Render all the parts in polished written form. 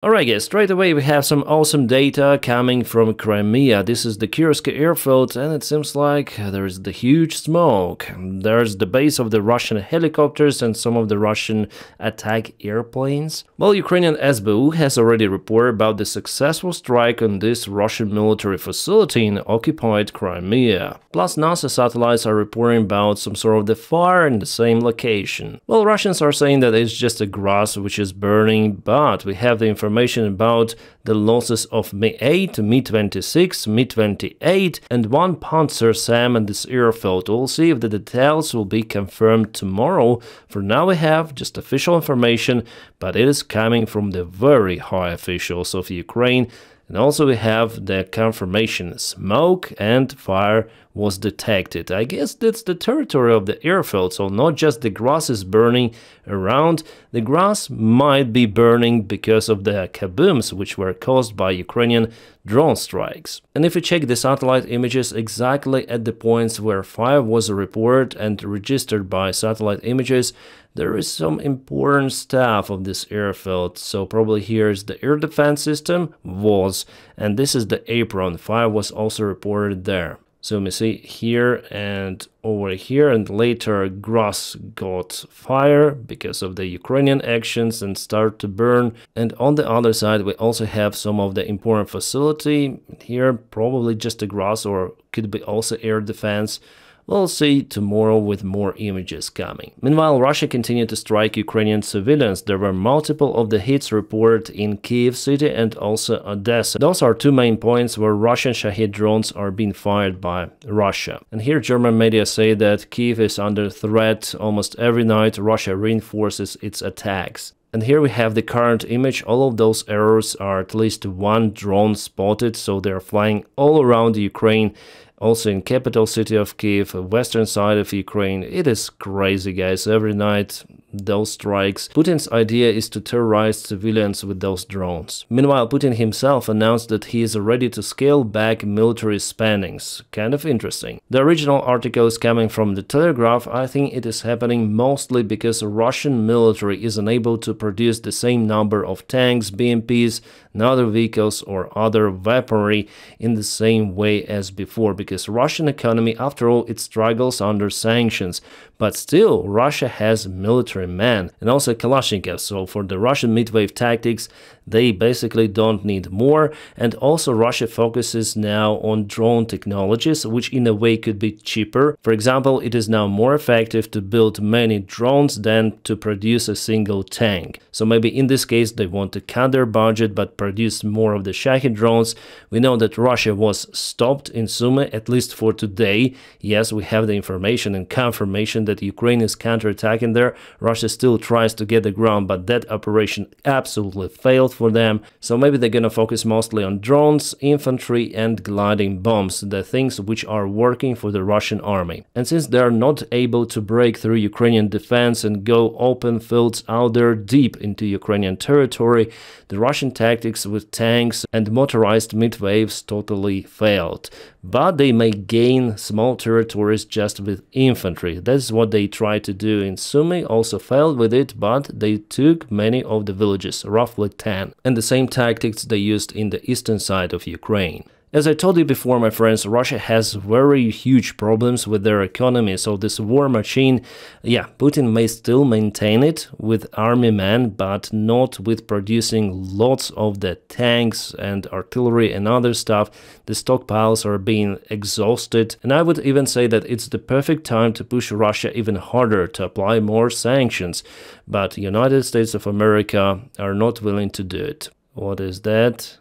Alright guys, straight away we have some awesome data coming from Crimea. This is the Kursk airfield and it seems like there is the huge smoke. There's the base of the Russian helicopters and some of the Russian attack airplanes. Well, Ukrainian SBU has already reported about the successful strike on this Russian military facility in occupied Crimea. Plus NASA satellites are reporting about some sort of the fire in the same location. Well, Russians are saying that it's just a grass which is burning, but we have the information about the losses of Mi-8, Mi-26, Mi-28 and one Panzer SAM in this airfield. We'll see if the details will be confirmed tomorrow. For now we have just official information, but it is coming from the very high officials of Ukraine. And also we have the confirmation smoke and fire was detected. I guess that's the territory of the airfield, so not just the grass is burning around, the grass might be burning because of the kabooms which were caused by Ukrainian drone strikes. And if you check the satellite images exactly at the points where fire was reported and registered by satellite images, there is some important stuff of this airfield. So probably here is the air defense system, was, and this is the apron. Fire was also reported there. So let me see here and over here, and later grass got fire because of the Ukrainian actions and start to burn. And on the other side we also have some of the important facility. Here probably just the grass or could be also air defense. We'll see tomorrow with more images coming. Meanwhile, Russia continued to strike Ukrainian civilians. There were multiple of the hits reported in Kyiv city and also Odessa. Those are two main points where Russian Shahed drones are being fired by Russia. And here German media say that Kyiv is under threat. Almost every night Russia reinforces its attacks. And here we have the current image. All of those arrows are at least one drone spotted, so they're flying all around Ukraine. Also in capital city of Kyiv, western side of Ukraine. It is crazy, guys. Every night those strikes. Putin's idea is to terrorize civilians with those drones. Meanwhile, Putin himself announced that he is ready to scale back military spendings. Kind of interesting. The original article is coming from the Telegraph. I think it is happening mostly because the Russian military is unable to produce the same number of tanks, BMPs, and other vehicles or other weaponry in the same way as before, because Russian economy, after all, it struggles under sanctions. But still, Russia has military men and also Kalashnikov. So for the Russian midwave tactics, they basically don't need more. And also Russia focuses now on drone technologies, which in a way could be cheaper. For example, it is now more effective to build many drones than to produce a single tank. So maybe in this case, they want to cut their budget, but produce more of the Shahed drones. We know that Russia was stopped in Sumy, at least for today. Yes, we have the information and confirmation that Ukraine is counterattacking there. Russia still tries to get the ground, but that operation absolutely failed for them. So maybe they're gonna focus mostly on drones, infantry and gliding bombs, the things which are working for the Russian army. And since they are not able to break through Ukrainian defense and go open fields out there deep into Ukrainian territory, the Russian tactics with tanks and motorized midwaves totally failed. But they may gain small territories just with infantry. That's what they tried to do in Sumy, also failed with it, but they took many of the villages, roughly 10. And the same tactics they used in the eastern side of Ukraine. As I told you before, my friends, Russia has very huge problems with their economy, so this war machine, yeah, Putin may still maintain it with army men, but not with producing lots of the tanks and artillery and other stuff. The stockpiles are being exhausted, and I would even say that it's the perfect time to push Russia even harder, to apply more sanctions, but United States of America are not willing to do it. What is that?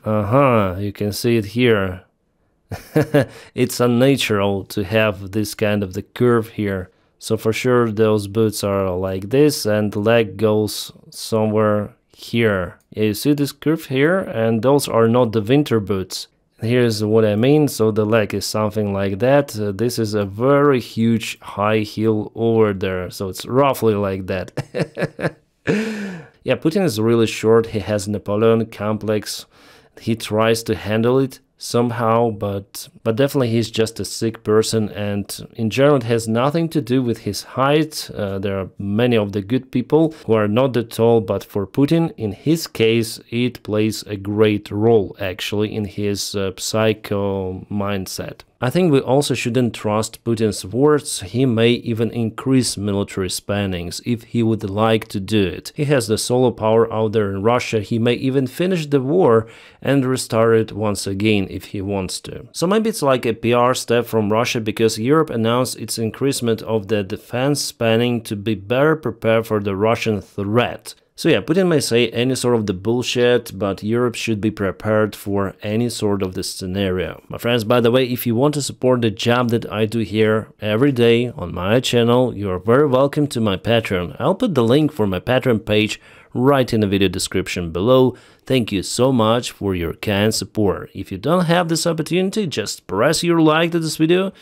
You can see it here. It's unnatural to have this kind of the curve here. So for sure those boots are like this and the leg goes somewhere here. Yeah, you see this curve here, and those are not the winter boots. Here's what I mean. So the leg is something like that. This is a very huge high heel over there. So it's roughly like that. Yeah, Putin is really short. He has Napoleon complex. He tries to handle it somehow, but definitely he's just a sick person, and in general it has nothing to do with his height. There are many of the good people who are not that tall, but for Putin, in his case, it plays a great role actually in his psycho mindset. I think we also shouldn't trust Putin's words. He may even increase military spendings if he would like to do it. He has the solar power out there in Russia. He may even finish the war and restart it once again if he wants to. So maybe it's like a PR step from Russia, because Europe announced its increasement of the defense spending to be better prepared for the Russian threat. So yeah, Putin may say any sort of the bullshit, but Europe should be prepared for any sort of the scenario. My friends, by the way, if you want to support the job that I do here every day on my channel, you are very welcome to my Patreon. I'll put the link for my Patreon page right in the video description below. Thank you so much for your kind support. If you don't have this opportunity, just press your like to this video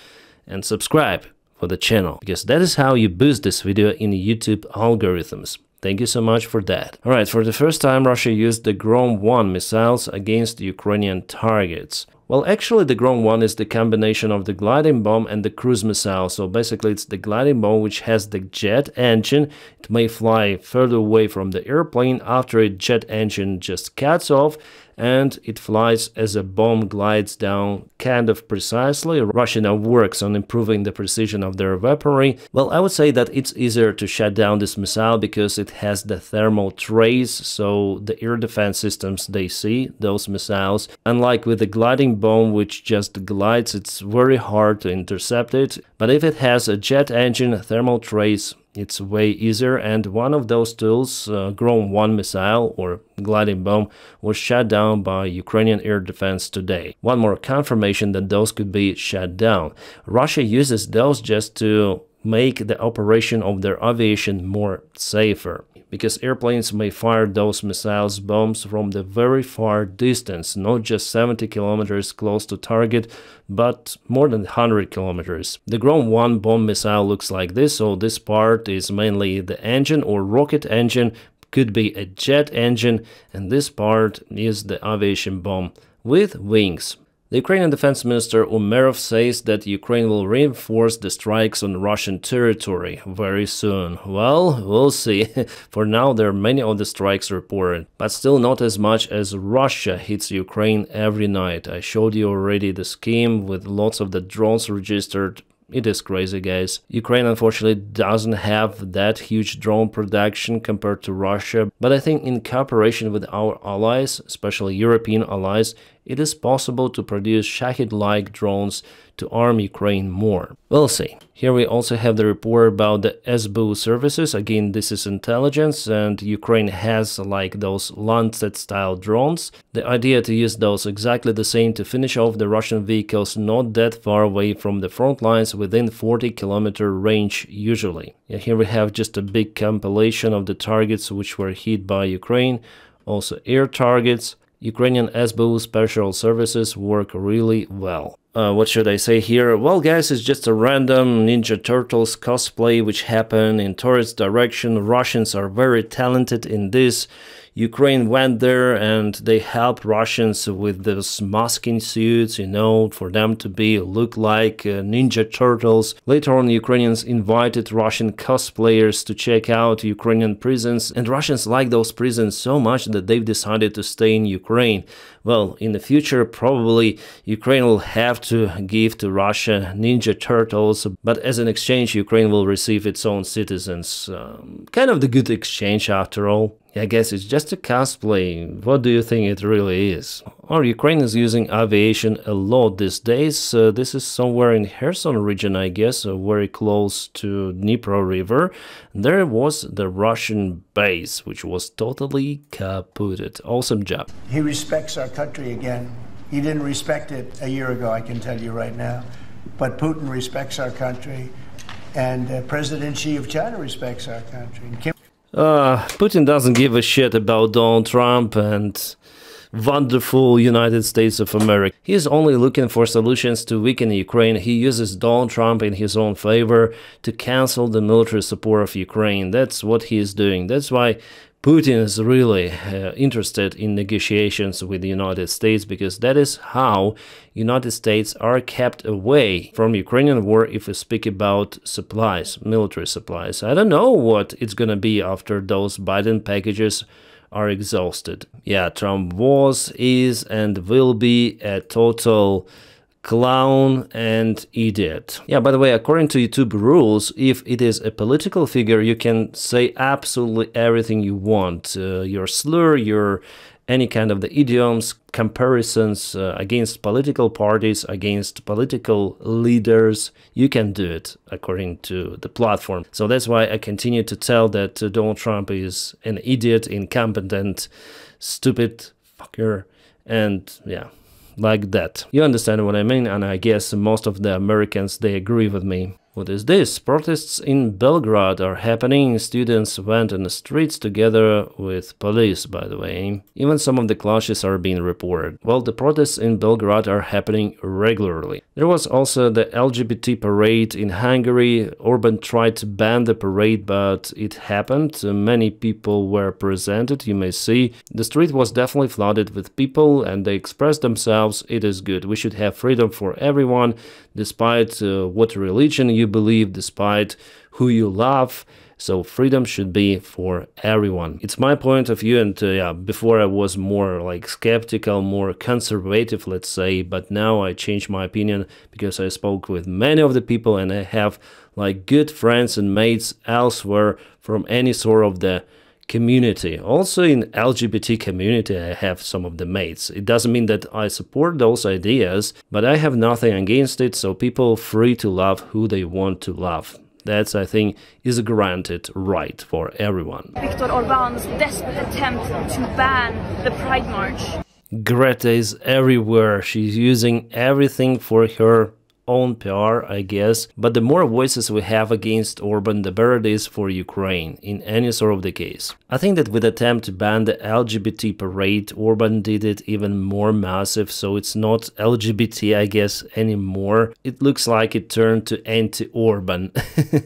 and subscribe for the channel, because that is how you boost this video in YouTube algorithms. Thank you so much for that. Alright, for the first time Russia used the Grom-1 missiles against Ukrainian targets. Well, actually the Grom-1 is the combination of the gliding bomb and the cruise missile. So basically it's the gliding bomb which has the jet engine. It may fly further away from the airplane after a jet engine just cuts off, and it flies as a bomb glides down kind of precisely. Russia now works on improving the precision of their weaponry. Well, I would say that it's easier to shut down this missile because it has the thermal trace, so the air defense systems, they see those missiles. Unlike with the gliding bomb which just glides, it's very hard to intercept it. But if it has a jet engine, thermal trace, it's way easier, and one of those tools, Grom-1 missile or gliding bomb, was shut down by Ukrainian air defense today. One more confirmation that those could be shut down. Russia uses those just to make the operation of their aviation more safer, because airplanes may fire those missiles bombs from the very far distance, not just 70 kilometers close to target, but more than 100 kilometers. The Grom-1 bomb missile looks like this, so this part is mainly the engine or rocket engine, could be a jet engine, and this part is the aviation bomb with wings. The Ukrainian Defense Minister Umerov says that Ukraine will reinforce the strikes on Russian territory very soon. Well, we'll see. For now, there are many of the strikes reported, but still not as much as Russia hits Ukraine every night. I showed you already the scheme with lots of the drones registered. It is crazy, guys. Ukraine unfortunately doesn't have that huge drone production compared to Russia, but I think in cooperation with our allies, especially European allies, it is possible to produce Shahid-like drones to arm Ukraine more. We'll see. Here we also have the report about the SBU services. Again, this is intelligence, and Ukraine has like those Lancet-style drones. The idea to use those exactly the same to finish off the Russian vehicles not that far away from the front lines, within 40-kilometer range usually. Yeah, here we have just a big compilation of the targets which were hit by Ukraine, also air targets. Ukrainian SBU special services work really well. What should I say here? Well, guys, it's just a random Ninja Turtles cosplay which happened in tourist direction. Russians are very talented in this. Ukraine went there and they helped Russians with those masking suits, you know, for them to look like Ninja Turtles. Later on, Ukrainians invited Russian cosplayers to check out Ukrainian prisons, and Russians like those prisons so much that they've decided to stay in Ukraine. Well, in the future, probably Ukraine will have to give to Russia Ninja Turtles, but as an exchange, Ukraine will receive its own citizens. Kind of the good exchange after all. I guess it's just a cosplay. What do you think it really is? Or Ukraine is using aviation a lot these days. This is somewhere in Kherson region, I guess, very close to Dnipro River. There was the Russian base, which was totally kaputted. Awesome job. He respects our country again. He didn't respect it a year ago, I can tell you right now. But Putin respects our country, and President Xi of China respects our country. And Putin doesn't give a shit about Donald Trump and wonderful United States of America. He is only looking for solutions to weaken Ukraine. He uses Donald Trump in his own favor to cancel the military support of Ukraine. That's what he is doing. That's why Putin is really interested in negotiations with the United States, because that is how United States are kept away from Ukrainian war if we speak about supplies, military supplies. I don't know what it's gonna be after those Biden packages are exhausted. Yeah, Trump was, is, and will be a total clown and idiot. Yeah, by the way, according to YouTube rules, if it is a political figure, you can say absolutely everything you want. Your slur, your any kind of the idioms, comparisons against political parties, against political leaders, you can do it according to the platform. So that's why I continue to tell that Donald Trump is an idiot, incompetent, stupid fucker, and yeah, like that. You understand what I mean, and I guess most of the Americans, they agree with me. What is this? Protests in Belgrade are happening. Students went on the streets together with police, by the way. Even some of the clashes are being reported. Well, the protests in Belgrade are happening regularly. There was also the LGBT parade in Hungary. Orban tried to ban the parade, but it happened. Many people were presented, you may see. The street was definitely flooded with people, and they expressed themselves. It is good. We should have freedom for everyone, despite what religion you believe, despite who you love. So freedom should be for everyone. It's my point of view, and yeah, before I was more like skeptical, more conservative, let's say, but now I changed my opinion because I spoke with many of the people, and I have like good friends and mates elsewhere from any sort of the community. Also in LGBT community, I have some of the mates. It doesn't mean that I support those ideas, but I have nothing against it, so people free to love who they want to love. That's, I think, is a granted right for everyone. Viktor Orbán's desperate attempt to ban the Pride March. Greta is everywhere. She's using everything for her own PR, I guess, but the more voices we have against Orban, the better it is for Ukraine, in any sort of the case. I think that with the attempt to ban the LGBT parade, Orban did it even more massive, so it's not LGBT, I guess, anymore. It looks like it turned to anti-Orban.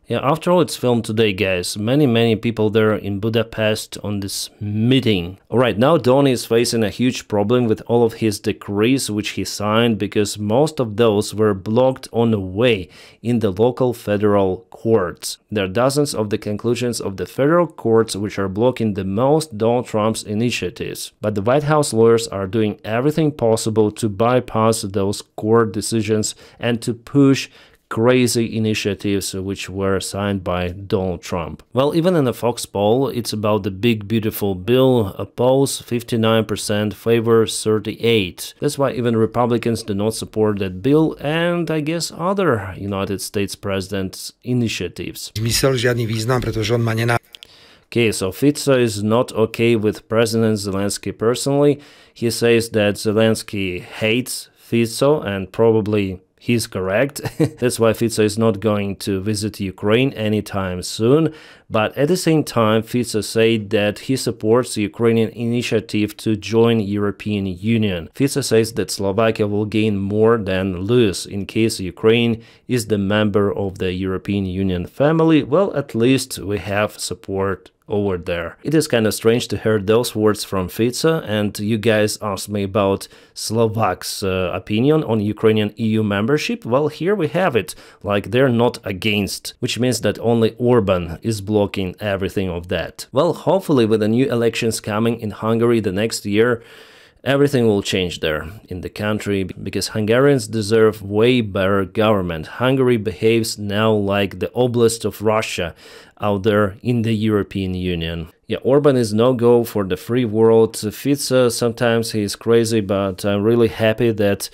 Yeah, after all, it's filmed today, guys. Many people there in Budapest on this meeting. Alright, now Donny is facing a huge problem with all of his decrees which he signed, because most of those were blocked on the way in the local federal courts. There are dozens of the conclusions of the federal courts which are blocking the most Donald Trump's initiatives. But the White House lawyers are doing everything possible to bypass those court decisions and to push crazy initiatives which were signed by Donald Trump. Well, even in a Fox poll, it's about the big beautiful bill. Oppose 59%, favor 38%. That's why even Republicans do not support that bill, and I guess other United States president's initiatives. Okay, so Fico is not okay with President Zelensky personally. He says that Zelensky hates Fico, and probably he's correct. That's why Fico is not going to visit Ukraine anytime soon. But at the same time, Fico said that he supports the Ukrainian initiative to join European Union. Fico says that Slovakia will gain more than lose in case Ukraine is the member of the European Union family. Well, at least we have support over there. It is kind of strange to hear those words from Fico, and you guys asked me about Slovaks' opinion on Ukrainian EU membership. Well, here we have it, like they're not against, which means that only Orban is blocking everything of that. Well, hopefully with the new elections coming in Hungary the next year, everything will change there in the country, because Hungarians deserve way better government. Hungary behaves now like the oblast of Russia out there in the European Union. Yeah, Orban is no-go for the free world. Fico, sometimes he is crazy, but I'm really happy that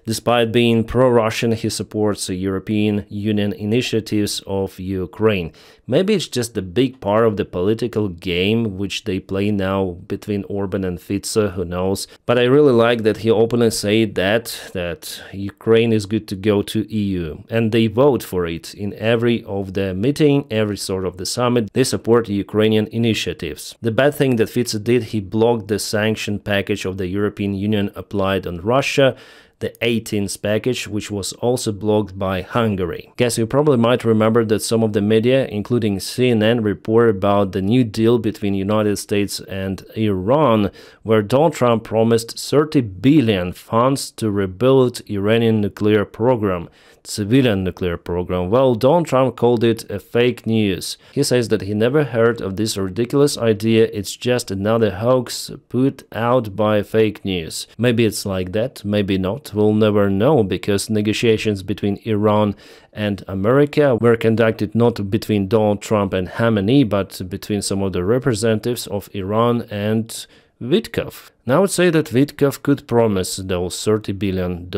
despite being pro-Russian, he supports the European Union initiatives of Ukraine. Maybe it's just a big part of the political game which they play now between Orban and Fico, who knows. But I really like that he openly said that Ukraine is good to go to EU, and they vote for it in every of the meeting, every sort of the summit. They support the Ukrainian initiatives. The bad thing that Fico did, he blocked the sanction package of the European Union applied on Russia. the 18th package, which was also blocked by Hungary. Guess you probably might remember that some of the media, including CNN, report about the new deal between United States and Iran, where Donald Trump promised 30 billion funds to rebuild Iranian nuclear program. Civilian nuclear program. Well, Donald Trump called it a fake news. He says that he never heard of this ridiculous idea, it's just another hoax put out by fake news. Maybe it's like that, maybe not, we'll never know, because negotiations between Iran and America were conducted not between Donald Trump and Khamenei, but between some of the representatives of Iran and Davydov. Now I would say that Davydov could promise those $30 billion,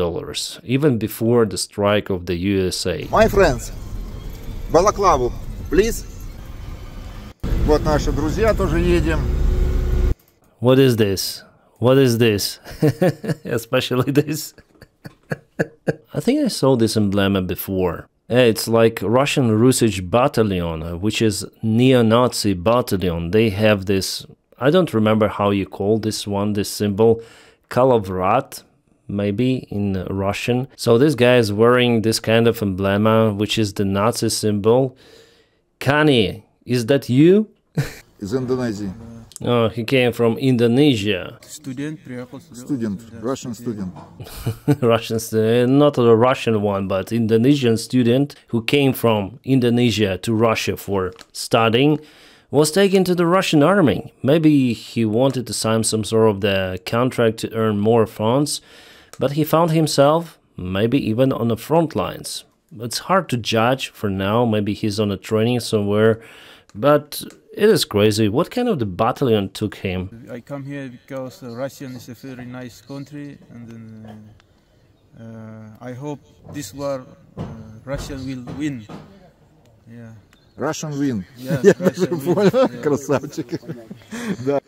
even before the strike of the USA. My friends, Балаклаву, please. Вот наши друзья тоже едем. What is this? What is this? Especially this. I think I saw this emblem before. It's like Russian Ruzzian battalion, which is neo-Nazi battalion. They have this, I don't remember how you call this one, this symbol, Kalavrat, maybe in Russian. So this guy is wearing this kind of emblem, which is the Nazi symbol. Kani, is that you? Из Индонезии. Oh, he came from Indonesia. Student, Russian student. Russian student, not a Russian one, but Indonesian student who came from Indonesia to Russia for studying, was taken to the Russian army. Maybe he wanted to sign some sort of the contract to earn more funds, but he found himself maybe even on the front lines. It's hard to judge for now, maybe he's on a training somewhere, but it is crazy. What kind of the battalion took him? I come here because Russia is a very nice country, and then I hope this war Russia will win. Yeah. Russian win. Yeah, Я Russia тоже win. понял, Yeah. красавчик. Да.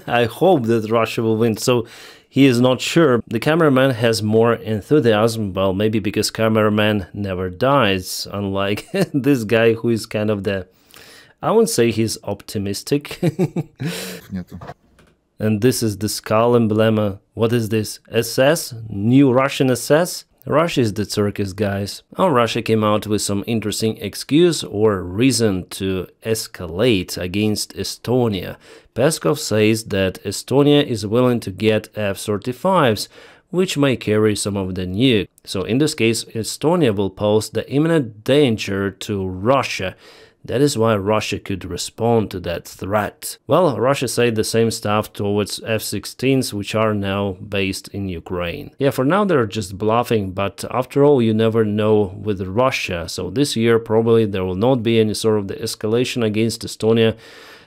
I hope that Russia will win. So he is not sure. The cameraman has more enthusiasm, well, maybe because cameraman never dies, unlike this guy who is kind of the, I wouldn't say he's optimistic. Нету. And this is the skull emblem. What is this? SS? New Russian SS? Russia is the circus, guys. Oh, Russia came out with some interesting excuse or reason to escalate against Estonia. Peskov says that Estonia is willing to get F-35s, which may carry some of the nuke. So in this case, Estonia will pose the imminent danger to Russia. That is why Russia could respond to that threat. Well, Russia said the same stuff towards F-16s, which are now based in Ukraine. Yeah, for now they're just bluffing, but after all, you never know with Russia. So this year, probably there will not be any sort of the escalation against Estonia.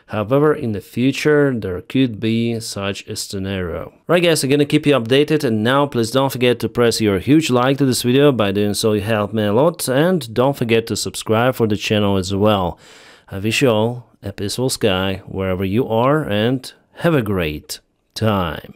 However, in the future, there could be such a scenario. Right guys, I'm gonna keep you updated, and now please don't forget to press your huge like to this video. By doing so, you help me a lot, and don't forget to subscribe for the channel as well. I wish you all a peaceful sky wherever you are, and have a great time.